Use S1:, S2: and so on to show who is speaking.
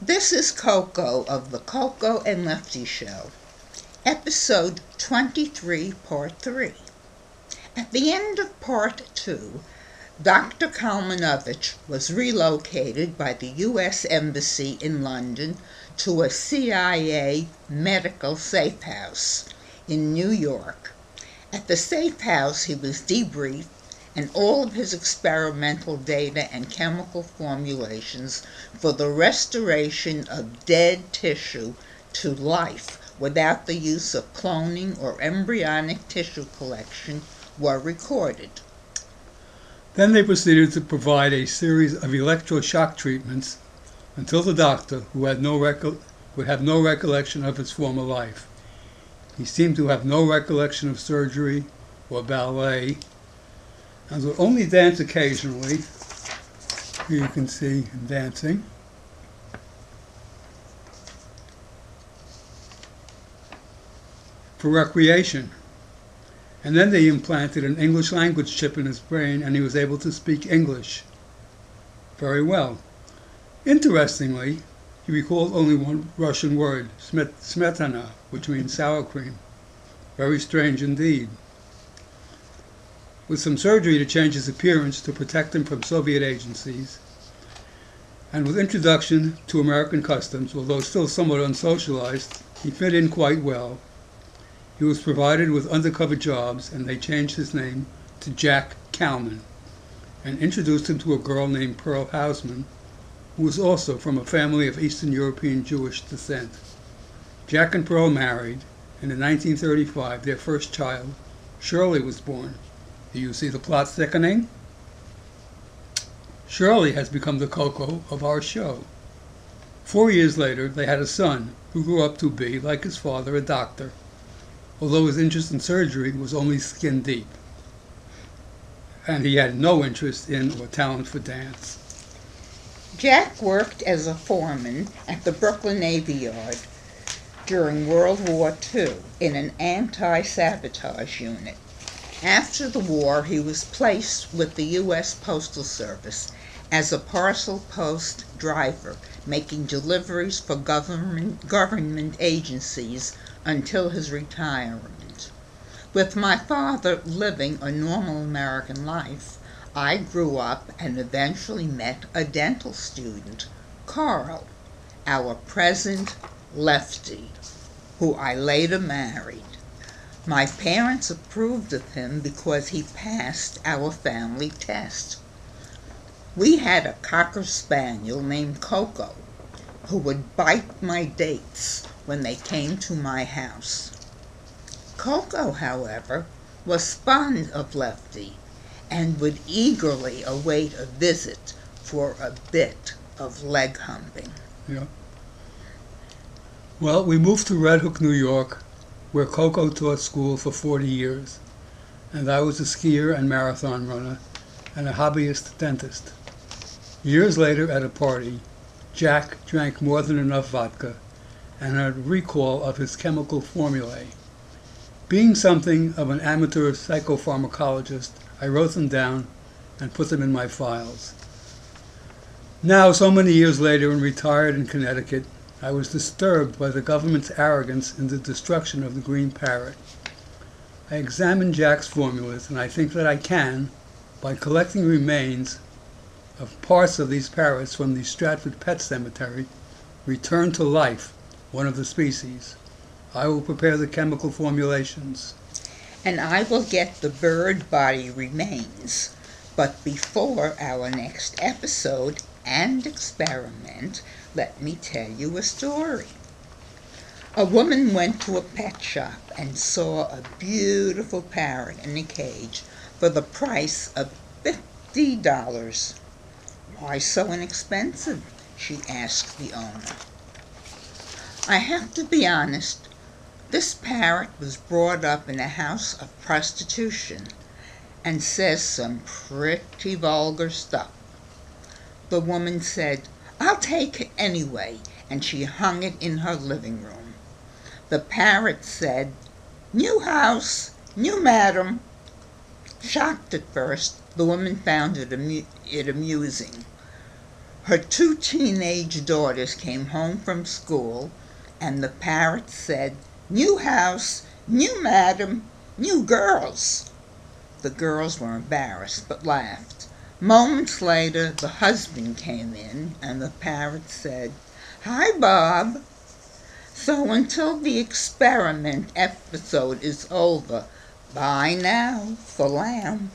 S1: This is Coco of the Coco and Lefty Show, episode 23, part 3. At the end of part 2, Dr. Kalmanovich was relocated by the U.S. Embassy in London to a CIA medical safe house in New York. At the safe house, he was debriefed, and all of his experimental data and chemical formulations for the restoration of dead tissue to life without the use of cloning or embryonic tissue collection were recorded.
S2: Then they proceeded to provide a series of electroshock treatments until the doctor, who would have no recollection of his former life. He seemed to have no recollection of surgery or ballet, and would only dance occasionally. Here you can see him dancing. For recreation. And then they implanted an English language chip in his brain, and he was able to speak English very well. Interestingly, he recalled only one Russian word, smetana, which means sour cream. Very strange indeed. With some surgery to change his appearance to protect him from Soviet agencies, and with introduction to American customs, although still somewhat unsocialized, he fit in quite well. He was provided with undercover jobs, and they changed his name to Jack Kalman, and introduced him to a girl named Pearl Hausman, who was also from a family of Eastern European Jewish descent. Jack and Pearl married, and in 1935 their first child, Shirley, was born. Do you see the plot thickening? Shirley has become the Coco of our show. 4 years later, they had a son who grew up to be, like his father, a doctor, although his interest in surgery was only skin deep, and he had no interest in or talent for dance.
S1: Jack worked as a foreman at the Brooklyn Navy Yard during World War II in an anti-sabotage unit. After the war, he was placed with the U.S. Postal Service as a parcel post driver, making deliveries for government agencies until his retirement. With my father living a normal American life, I grew up and eventually met a dental student, Carl, our present Lefty, who I later married. My parents approved of him because he passed our family test. We had a Cocker Spaniel named Coco, who would bite my dates when they came to my house. Coco, however, was fond of Lefty and would eagerly await a visit for a bit of leg humping.
S2: Yeah. Well, we moved to Red Hook, New York, where Coco taught school for 40 years, and I was a skier and marathon runner and a hobbyist dentist. Years later, at a party, Jack drank more than enough vodka and had a recall of his chemical formulae. Being something of an amateur psychopharmacologist, I wrote them down and put them in my files. Now, so many years later, and retired in Connecticut, I was disturbed by the government's arrogance in the destruction of the green parrot. I examined Jack's formulas, and I think that I can, by collecting remains of parts of these parrots from the Stratford Pet Cemetery, return to life one of the species. I will prepare the chemical formulations.
S1: And I will get the bird body remains. But before our next episode and experiment, let me tell you a story. A woman went to a pet shop and saw a beautiful parrot in a cage for the price of $50. "Why so inexpensive?" she asked the owner. I have to be honest, this parrot was brought up in a house of prostitution and says some pretty vulgar stuff. The woman said, "I'll take it anyway," and she hung it in her living room. The parrot said, "New house, new madam." Shocked at first, the woman found it amusing. Her two teenage daughters came home from school, and the parrot said, "New house, new madam, new girls." The girls were embarrassed, but laughed. Moments later, the husband came in, and the parrot said, "Hi, Bob." So until the experiment episode is over, bye now for lamb.